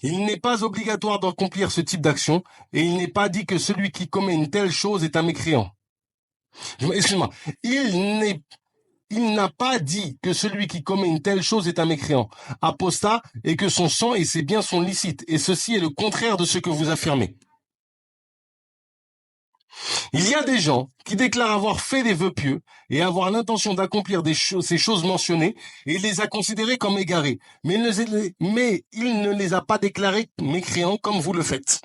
Il n'est pas obligatoire d'accomplir ce type d'action et il n'est pas dit que celui qui commet une telle chose est un mécréant. Excuse-moi. Il n'a pas dit que celui qui commet une telle chose est un mécréant, apostat, et que son sang et ses biens sont licites. Et ceci est le contraire de ce que vous affirmez. Il y a des gens qui déclarent avoir fait des vœux pieux et avoir l'intention d'accomplir ces choses mentionnées et il les a considérés comme égarés. Mais il ne les a pas déclarés mécréants comme vous le faites.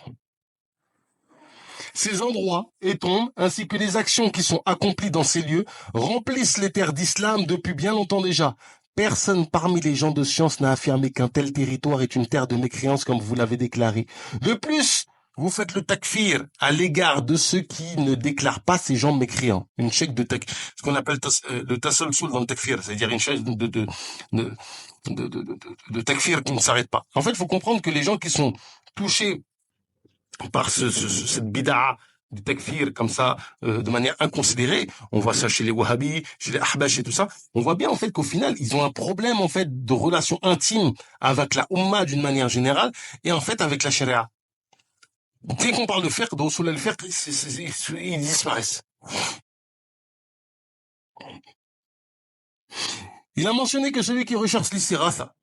Ces endroits et tombes, ainsi que les actions qui sont accomplies dans ces lieux, remplissent les terres d'islam depuis bien longtemps déjà. Personne parmi les gens de science n'a affirmé qu'un tel territoire est une terre de mécréance comme vous l'avez déclaré. De plus, vous faites le takfir à l'égard de ceux qui ne déclarent pas ces gens mécréants. Une chèque de takfir, ce qu'on appelle le tasalsul dans le takfir, c'est-à-dire une chèque de takfir qui ne s'arrête pas. En fait, il faut comprendre que les gens qui sont touchés par cette bid'a du takfir comme ça, de manière inconsidérée, on voit ça chez les wahhabis, chez les ahbash et tout ça, on voit bien en fait qu'au final, ils ont un problème en fait de relation intime avec la Ummah d'une manière générale et en fait avec la sharia. Dès qu'on parle de fiqh, d'usul al-fiqh, ils disparaissent. Il a mentionné que celui qui recherche l'istiratha,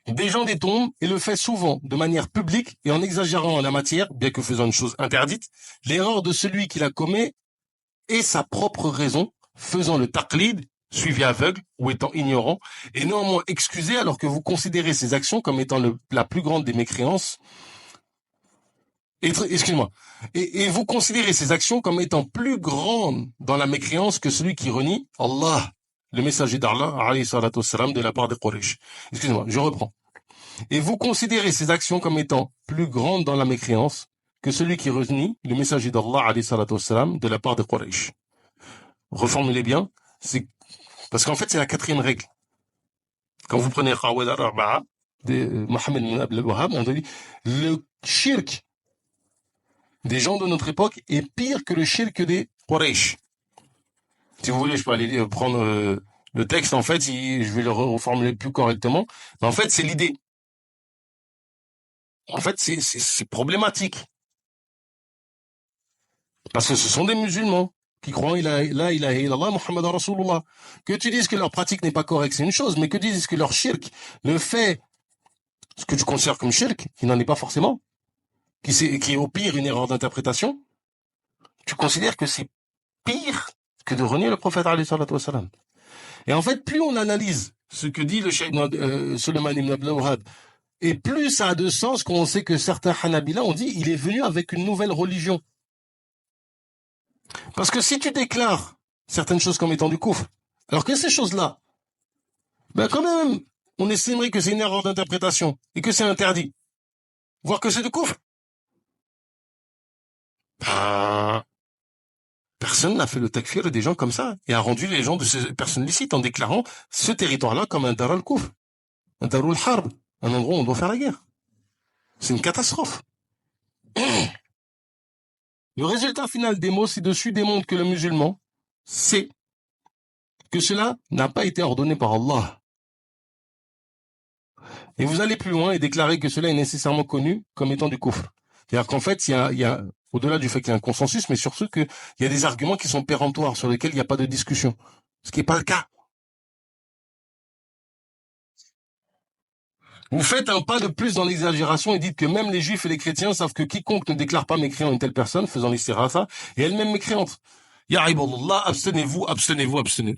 des gens des tombes et le fait souvent de manière publique et en exagérant en la matière, bien que faisant une chose interdite, l'erreur de celui qui la commet est sa propre raison, faisant le taqlid, suivi aveugle ou étant ignorant, et néanmoins excusé alors que vous considérez ces actions comme étant la plus grande des mécréances. Excuse-moi. Et vous considérez ces actions comme étant plus grandes dans la mécréance que celui qui renie Allah, le messager d'Allah, alayhi salatu wassalam, de la part des Quraysh. Excusez-moi, je reprends. Et vous considérez ces actions comme étant plus grandes dans la mécréance que celui qui renie le messager d'Allah, alayhi salatu wassalam, de la part des Quraysh. Reformulez bien, c'est parce qu'en fait c'est la quatrième règle. Quand vous prenez Qawad al-Arba'a de Mohammed ibn Abdel Wahhab, on dit le shirk des gens de notre époque est pire que le shirk des Quraysh. Si vous voulez, je peux aller prendre le texte, en fait, je vais le reformuler plus correctement. Mais en fait, c'est l'idée. En fait, c'est problématique. Parce que ce sont des musulmans qui croient la ilaha illallah Muhammad Rasulullah. Que tu dises que leur pratique n'est pas correcte, c'est une chose, mais que tu dises que leur shirk, le fait, ce que tu considères comme shirk, qui n'en est pas forcément, qui est au pire une erreur d'interprétation, tu considères que c'est pire que de renier le prophète alayhi salatu wassalam. Et en fait, plus on analyse ce que dit le cheikh Suleiman ibn Abdel Wahhab, et plus ça a de sens quand on sait que certains Hanabila ont dit il est venu avec une nouvelle religion. Parce que si tu déclares certaines choses comme étant du kufr, alors que ces choses-là, ben quand même, on estimerait que c'est une erreur d'interprétation et que c'est interdit, voire que c'est du kufr. Personne n'a fait le takfir des gens comme ça et a rendu les gens de ces personnes licites en déclarant ce territoire-là comme un dar al-kufr, un darul harb, un endroit où on doit faire la guerre. C'est une catastrophe. Le résultat final des mots ci-dessus démontre que le musulman sait que cela n'a pas été ordonné par Allah. Et vous allez plus loin et déclarer que cela est nécessairement connu comme étant du kufr. C'est-à-dire qu'en fait, il y a au-delà du fait qu'il y a un consensus, mais surtout qu'il y a des arguments qui sont péremptoires, sur lesquels il n'y a pas de discussion. Ce qui n'est pas le cas. Vous faites un pas de plus dans l'exagération et dites que même les juifs et les chrétiens savent que quiconque ne déclare pas mécréant une telle personne, faisant l'istirasa, est elle-même mécréante. Ya ibadallah, abstenez-vous, abstenez-vous, abstenez.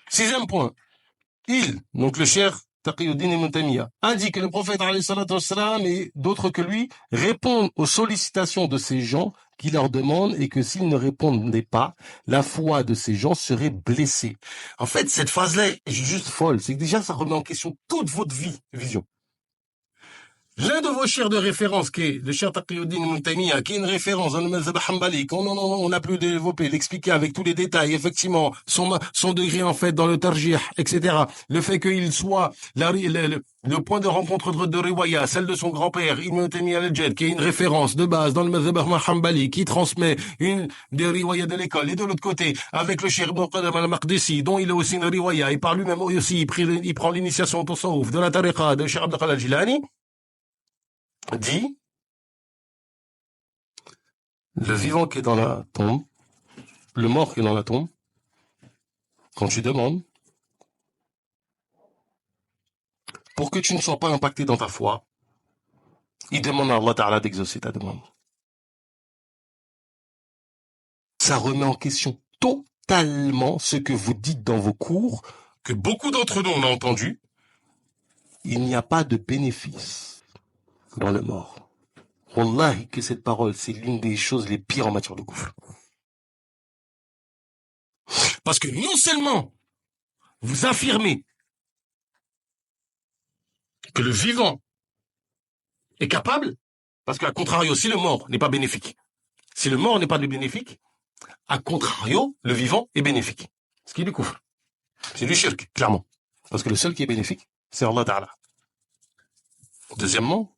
Sixième point. Donc le cher Taqiyuddin Ibn Taymiyyah, a dit que le prophète et d'autres que lui répondent aux sollicitations de ces gens qui leur demandent et que s'ils ne répondaient pas, la foi de ces gens serait blessée. En fait, cette phrase-là est juste folle. C'est que déjà, ça remet en question toute votre vision. L'un de vos chers de référence, qui est le cher Taqiyuddin Ibn Taymiyyah, qui est une référence dans le mazhab hanbali, qu'on a pu développer, l'expliquer avec tous les détails, effectivement, son degré en fait dans le tarjih, etc. Le fait qu'il soit le point de rencontre de riwaya, celle de son grand-père, Ibn Taymiyyah al-Jad, qui est une référence de base dans le mazhab hanbali, qui transmet une des riwaya de l'école, et de l'autre côté, avec le cher Ibn Qadam al-Maqdisi, dont il a aussi une riwaya, et par lui-même aussi, il prend l'initiation au tasawwuf de la tariqa de Cheikh Abd al-Qadir al-Jilani, dit, le vivant qui est dans la tombe, le mort qui est dans la tombe, quand tu demandes, pour que tu ne sois pas impacté dans ta foi, il demande à Allah Ta'ala d'exaucer ta demande. Ça remet en question totalement ce que vous dites dans vos cours, que beaucoup d'entre nous ont entendu. Il n'y a pas de bénéfice dans le mort. Wallahi que cette parole, c'est l'une des choses les pires en matière de kufr. Parce que non seulement vous affirmez que le vivant est capable, parce qu'à contrario, si le mort n'est pas bénéfique, si le mort n'est pas bénéfique, à contrario, le vivant est bénéfique. Ce qui est du kufr. C'est du shirk, clairement. Parce que le seul qui est bénéfique, c'est Allah Ta'ala. Deuxièmement,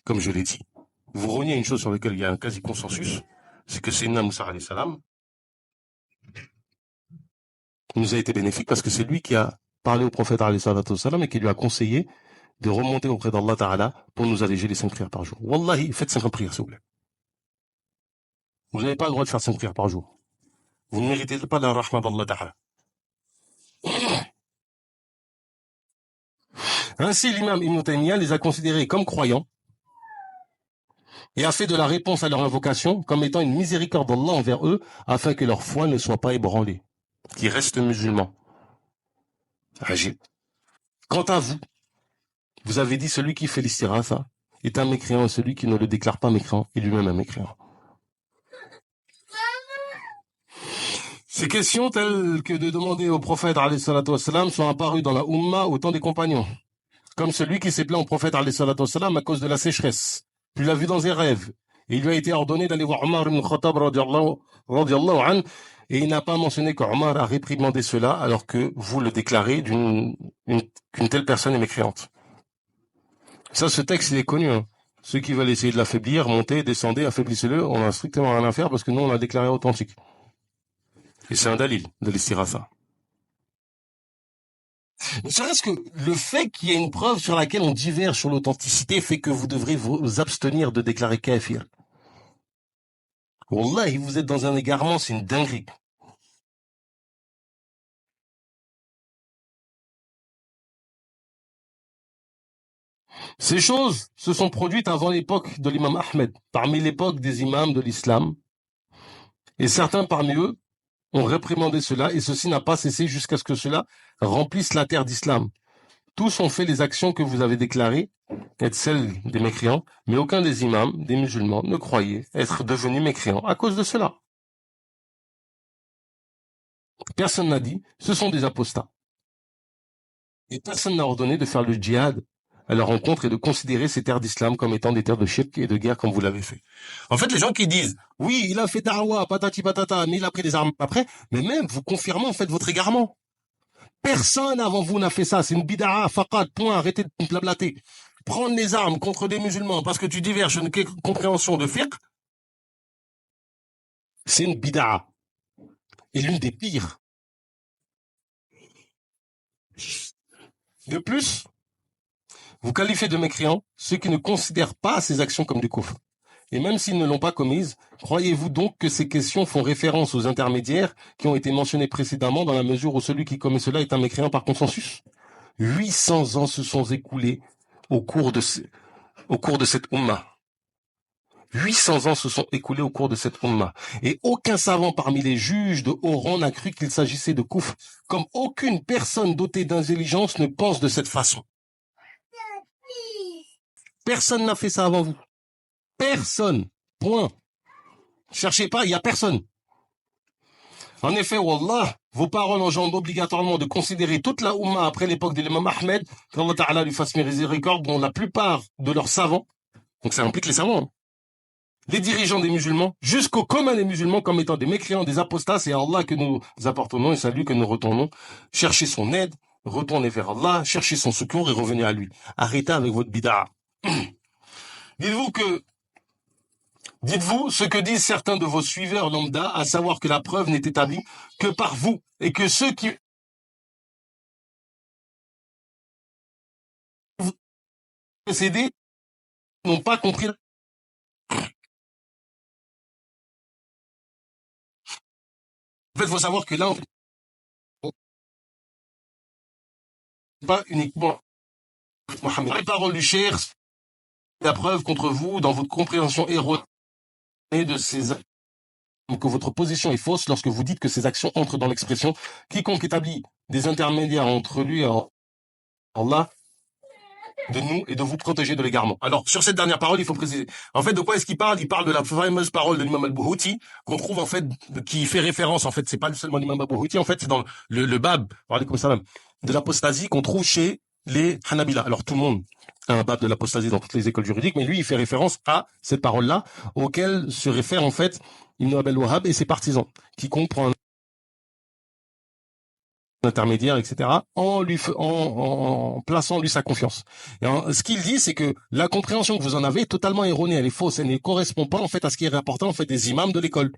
comme je l'ai dit, vous reniez une chose sur laquelle il y a un quasi-consensus, c'est que Sayyidina Moussa alayhi salam nous a été bénéfique parce que c'est lui qui a parlé au prophète alayhi salam et qui lui a conseillé de remonter auprès d'Allah Ta'ala pour nous alléger les 5 prières par jour. Wallahi, faites 5 prières, s'il vous plaît. Vous n'avez pas le droit de faire 5 prières par jour. Vous ne méritez pas la rahma d'Allah Ta'ala. Ainsi, l'imam Ibn Taymiyyah les a considérés comme croyants et a fait de la réponse à leur invocation comme étant une miséricorde d'Allah envers eux afin que leur foi ne soit pas ébranlée, qu'ils restent musulmans. Ajib. Quant à vous, vous avez dit celui qui fait l'istirasa est un mécréant et celui qui ne le déclare pas mécréant est lui-même un mécréant. Ces questions telles que de demander au prophète alayhi salatu wassalam sont apparues dans la Ummah au temps des compagnons. Comme celui qui s'est plaint au prophète alayhi salatu wassalam à cause de la sécheresse. Puis il l'a vu dans ses rêves. Et il lui a été ordonné d'aller voir Omar ibn Khattab radiallahu anhu. Et il n'a pas mentionné qu'Omar a réprimandé cela alors que vous le déclarez qu'une telle personne est mécréante. Ça, ce texte, il est connu. Hein. Ceux qui veulent essayer de l'affaiblir, monter, descendez, affaiblissez-le, on n'a strictement rien à faire parce que nous, on l'a déclaré authentique. Et c'est un dalil de l'istirasa. Ne serait-ce que le fait qu'il y ait une preuve sur laquelle on diverge sur l'authenticité fait que vous devrez vous abstenir de déclarer kafir. Wallahi, vous êtes dans un égarement, c'est une dinguerie. Ces choses se sont produites avant l'époque de l'imam Ahmed, parmi l'époque des imams de l'islam. Et certains parmi eux ont réprimandé cela et ceci n'a pas cessé jusqu'à ce que cela remplisse la terre d'islam. Tous ont fait les actions que vous avez déclarées être celles des mécréants, mais aucun des imams, des musulmans, ne croyait être devenu mécréant à cause de cela. Personne n'a dit, ce sont des apostats. Et personne n'a ordonné de faire le djihad à leur rencontre et de considérer ces terres d'islam comme étant des terres de shirk et de guerre comme vous l'avez fait. En fait, les gens qui disent, oui, il a fait da'wa, patati patata, mais il a pris des armes après, mais même vous confirmez en fait votre égarement. Personne avant vous n'a fait ça, c'est une bid'a, faqat, point, arrêtez de blablater. Prendre les armes contre des musulmans parce que tu diverges une compréhension de fiqh, c'est une bid'a. Et l'une des pires. De plus, vous qualifiez de mécréants ceux qui ne considèrent pas ces actions comme du kufr. Et même s'ils ne l'ont pas commise, croyez-vous donc que ces questions font référence aux intermédiaires qui ont été mentionnés précédemment dans la mesure où celui qui commet cela est un mécréant par consensus? 800 ans se sont écoulés au cours de cette umma. 800 ans se sont écoulés au cours de cette umma. Et aucun savant parmi les juges de haut rang n'a cru qu'il s'agissait de kufr, comme aucune personne dotée d'intelligence ne pense de cette façon. Personne n'a fait ça avant vous. Personne. Point. Cherchez pas, il n'y a personne. En effet, Wallah, vos paroles engendrent obligatoirement de considérer toute la Oumma après l'époque de l'imam Ahmed, qu'Allah Ta'ala lui fasse miséricorde, dont la plupart de leurs savants, donc ça implique les savants, hein, les dirigeants des musulmans, jusqu'au commun des musulmans comme étant des mécréants, des apostats, c'est à Allah que nous appartenons et c'est à lui que nous retournons. Cherchez son aide, retournez vers Allah, cherchez son secours et revenez à lui. Arrêtez avec votre bid'a. Dites-vous ce que disent certains de vos suiveurs lambda, à savoir que la preuve n'est établie que par vous, et que ceux qui vous précédez n'ont pas compris. En fait, il faut savoir que là, on fait pas uniquement Mohammed. Les paroles du Cher, la preuve contre vous dans votre compréhension erronée de ces actions, que votre position est fausse lorsque vous dites que ces actions entrent dans l'expression quiconque établit des intermédiaires entre lui et Allah, de nous et de vous protéger de l'égarement. Alors, sur cette dernière parole, il faut préciser. En fait, de quoi est-ce qu'il parle? Il parle de la fameuse parole de l'imam al-Buhouti, qu'on trouve, en fait, qui fait référence, en fait, c'est pas seulement l'imam al-Buhouti, en fait, c'est dans le bab, de l'apostasie qu'on trouve chez les Hanabila. Alors, tout le monde a un bab de l'apostasie dans toutes les écoles juridiques, mais lui, il fait référence à cette parole-là, auquel se réfère, en fait, Ibn Abel Wahhab et ses partisans, qui comprend intermédiaire, etc., en plaçant lui sa confiance. Et ce qu'il dit, c'est que la compréhension que vous en avez est totalement erronée, elle est fausse, elle ne correspond pas en fait à ce qui est rapporté en fait des imams de l'école.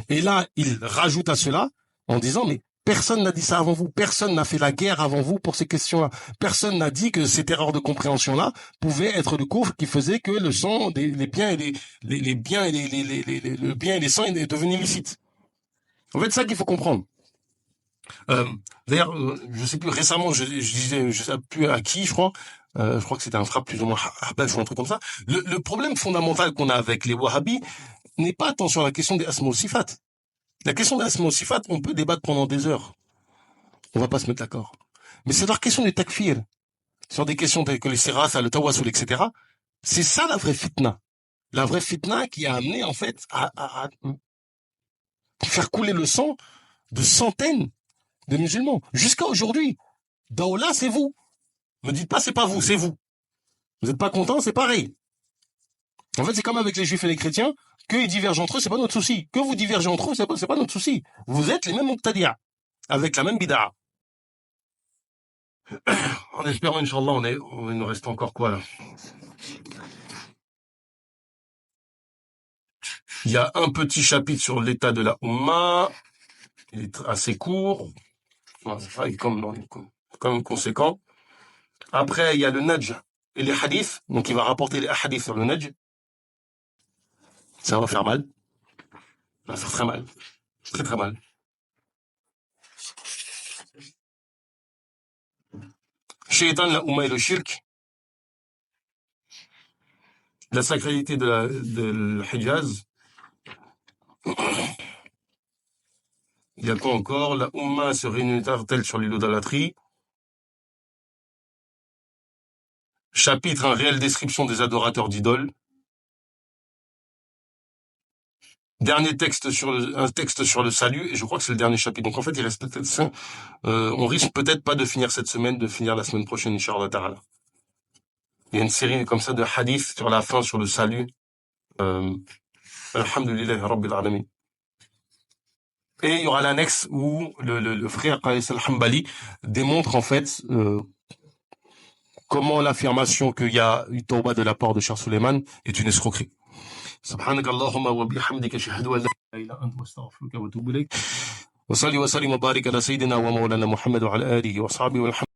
Et là, il rajoute à cela en disant, mais personne n'a dit ça avant vous, personne n'a fait la guerre avant vous pour ces questions-là, personne n'a dit que cette erreur de compréhension-là pouvait être le couvre qui faisait que le sang, les biens et les biens et le bien et les sangs est devenu illicite. En fait, c'est ça qu'il faut comprendre. D'ailleurs, je sais plus, récemment, je disais, je sais plus à qui, je crois que c'était un frappe plus ou moins Habbas ou un truc comme ça. Le problème fondamental qu'on a avec les Wahhabis n'est pas tant sur la question des Asma Sifat. La question des Asma Sifat, on peut débattre pendant des heures. On va pas se mettre d'accord. Mais c'est leur question du takfir. Sur des questions telles que les siras, le tawassul, etc. C'est ça la vraie fitna. La vraie fitna qui a amené, en fait, à faire couler le sang de centaines de musulmans. Jusqu'à aujourd'hui. Daoula, c'est vous. Me dites pas c'est pas vous, c'est vous. Vous êtes pas content, c'est pareil. En fait, c'est comme avec les juifs et les chrétiens, qu'ils divergent entre eux, c'est pas notre souci. Que vous divergez entre eux, c'est pas notre souci. Vous êtes les mêmes Muqtadi'a, avec la même bid'a. En espérant, Inch'Allah, il nous reste encore quoi, là? Il y a un petit chapitre sur l'état de la Ummah. Il est assez court. Il est quand même conséquent. Après, il y a le Najj et les hadiths. Donc, il va rapporter les hadiths sur le Najj. Ça va faire mal. Ça va faire très mal. Très, très mal. Shaitan, la Ummah et le Shirk. La sacralité de l'Hijaz. Il y a quoi encore? La Ummah se réunit-elle sur l'idolâtrie? Chapitre, une réelle description des adorateurs d'idoles. Dernier texte un texte sur le salut, et je crois que c'est le dernier chapitre. Donc en fait, il reste peut-être on risque peut-être pas de finir cette semaine, de finir la semaine prochaine, Inch'Allah Ta'ala. Il y a une série comme ça de hadiths sur la fin, sur le salut. Alhamdulillah Rabbil Alamin. Et il y aura l'annexe où le frère Qais al-Hanbali démontre en fait comment l'affirmation qu'il y a eu tawbah de la part de Cheikh Suleiman est une escroquerie. سبحانك اللهم وبحمدك اشهد ان لا اله الا انت واستغفرك واتوب اليك وصلي وسلم وبارك على سيدنا ومولانا محمد وعلى اله واصحابه والحمد